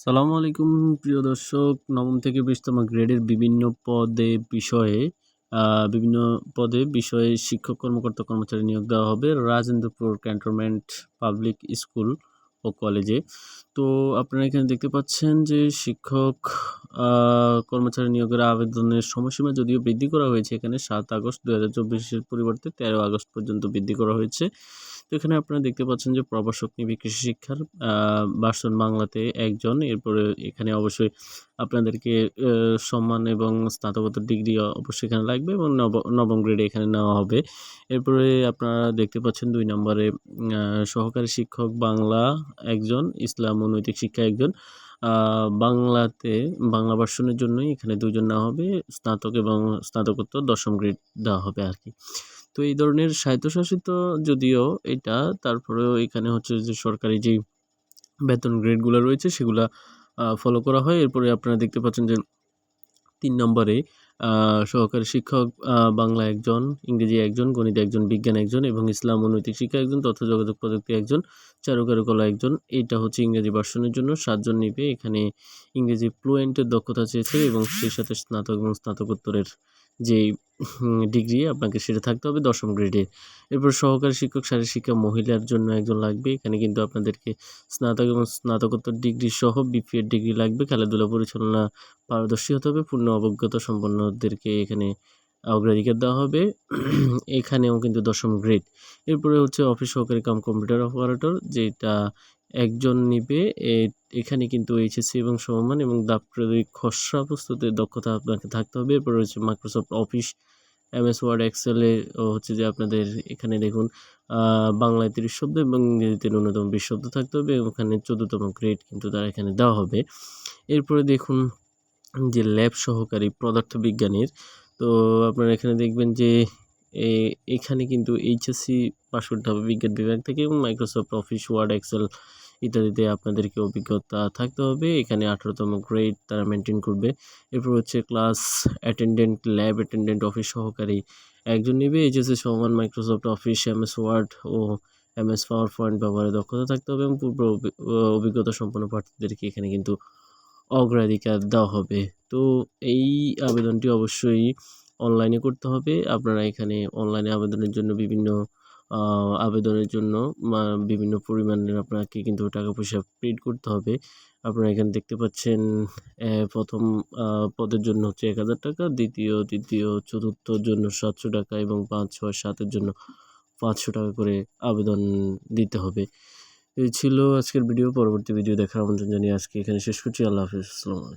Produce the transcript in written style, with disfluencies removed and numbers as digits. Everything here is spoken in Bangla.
সালামু আলাইকুম প্রিয় দর্শক, নবম থেকে 20তম গ্রেডের বিভিন্ন পদে বিষয়ে শিক্ষক কর্মকর্তা কর্মচারী নিয়োগ দেওয়া হবে রাজেন্দ্রপুর ক্যান্টনমেন্ট পাবলিক স্কুল ও কলেজে। তো আপনারা এখানে দেখতে পাচ্ছেন যে শিক্ষক কর্মচারী নিয়োগের আবেদনের সময়সীমা যদিও বৃদ্ধি করা হয়েছে, এখানে 7 আগস্ট 2024-এর পরিবর্তে 13 আগস্ট পর্যন্ত বৃদ্ধি করা হয়েছে। তো এখানে আপনারা দেখতে পাচ্ছেন যে প্রভাষক নিবে কৃষি শিক্ষার ভার্সন বাংলাতে একজন। এরপরে এখানে অবশ্যই আপনাদেরকে সম্মান এবং স্নাতকোত্তর ডিগ্রি অবশ্যই এখানে লাগবে এবং নবম গ্রেডে এখানে নেওয়া হবে। এরপরে আপনারা দেখতে পাচ্ছেন 2 নম্বরে সহকারী শিক্ষক বাংলা একজন, ইসলাম ও নৈতিক শিক্ষা একজন। বাংলা ভার্সনের জন্যই এখানে 2 জন নেওয়া হবে, স্নাতক এবং স্নাতকোত্তর 10ম গ্রেড দেওয়া হবে আর কি। তো এই ধরনের স্বায়ত্তশাসিত যদিও এটা, তারপরেও এখানে হচ্ছে যে সরকারি যেই বেতন গ্রেডগুলো রয়েছে সেগুলা ফলো করা হয়। এরপরে আপনারা দেখতে পাচ্ছেন যে 3 নম্বরে সহকারী শিক্ষক বাংলা একজন, ইংরেজি একজন, গণিত একজন, বিজ্ঞান একজন এবং ইসলাম ও নৈতিক শিক্ষা একজন, তথ্য যোগাযোগ প্রযুক্তি একজন, চারুকারুকলা একজন। এটা হচ্ছে ইংরেজি ভার্সনের জন্য 7 জন নিবে। এখানে ইংরেজি ফ্লুয়েন্টের দক্ষতা চেয়েছে এবং সেই সাথে স্নাতক এবং স্নাতকোত্তরের যে ডিগ্রি আপনাকে সেটা থাকতে হবে 10ম গ্রেডে। এরপর সহকারী শিক্ষক শারীরশিক্ষা মহিলার জন্য একজন লাগবে। এখানে কিন্তু আপনাদেরকে স্নাতক এবং স্নাতকোত্তর ডিগ্রি সহ বিপিএড ডিগ্রি লাগবে। খেলাধুলা পরিচালনা পারদর্শী হতে হবে। পূর্ণ অভিজ্ঞতা সম্পন্নদেরকে এখানে অগ্রাধিকার দেওয়া হবে। এখানেও কিন্তু 10ম গ্রেড। এরপরে হচ্ছে অফিস সহকারী কাম কম্পিউটার অপারেটর, যেটা একজন নিবে। এখানে কিন্তু এইচএসসি এবং সমমান এবং দাপ্তরিক খসড়া প্রস্তুতের দক্ষতা আপনাকে থাকতে হবে। এরপর রয়েছে মাইক্রোসফট অফিস, এমএস ওয়ার্ড, এক্সেলে হচ্ছে যে আপনাদের এখানে দেখুন বাংলায় 30 শব্দ এবং ইংরেজিতে ন্যূনতম 20 শব্দ থাকতে হবে এবং ওখানে 14তম গ্রেড কিন্তু তারা এখানে দেওয়া হবে। এরপরে দেখুন যে ল্যাব সহকারী পদার্থবিজ্ঞানীর, তো আপনারা এখানে দেখবেন যে এখানে কিন্তু এইচএসসি পাস করতে হবে বিজ্ঞান বিভাগ থেকে এবং মাইক্রোসফট অফিস, ওয়ার্ড, এক্সেল ইত্যাদিতে আপনাদেরকে অভিজ্ঞতা থাকতে হবে। এখানে 18তম গ্রেড তারা মেনটেন করবে। এরপর হচ্ছে class attendant, lab attendant, office সহকারী একজন নেবে। এইচএসসি সমান মাইক্রোসফট অফিস, এমএস ওয়ার্ড ও এমএস পাওয়ার পয়েন্ট ব্যবহারে দক্ষতা থাকতে হবে এবং পূর্ব অভিজ্ঞতা সম্পন্ন প্রার্থীদেরকে এখানে কিন্তু অগ্রাধিকার দেওয়া হবে। তো এই আবেদনটি অবশ্যই অনলাইনে করতে হবে। আপনারা এখানে অনলাইনে আবেদনের জন্য বিভিন্ন পরিমাণের আপনাকে কিন্তু টাকা পয়সা পেইড করতে হবে। আপনারা এখানে দেখতে পাচ্ছেন ১ম পদের জন্য হচ্ছে ১,০০০ টাকা, দ্বিতীয়, তৃতীয়, চতুর্থর জন্য ৭০০ টাকা এবং ৫, ৬, ৭ এর জন্য ৫০০ টাকা করে আবেদন দিতে হবে। এই ছিল আজকের ভিডিও। পরবর্তী ভিডিও দেখার আমন্ত্রণ জানিয়ে আজকে এখানে শেষ করছি। আল্লাহ হাফেজ। আসসালামু আলাইকুম।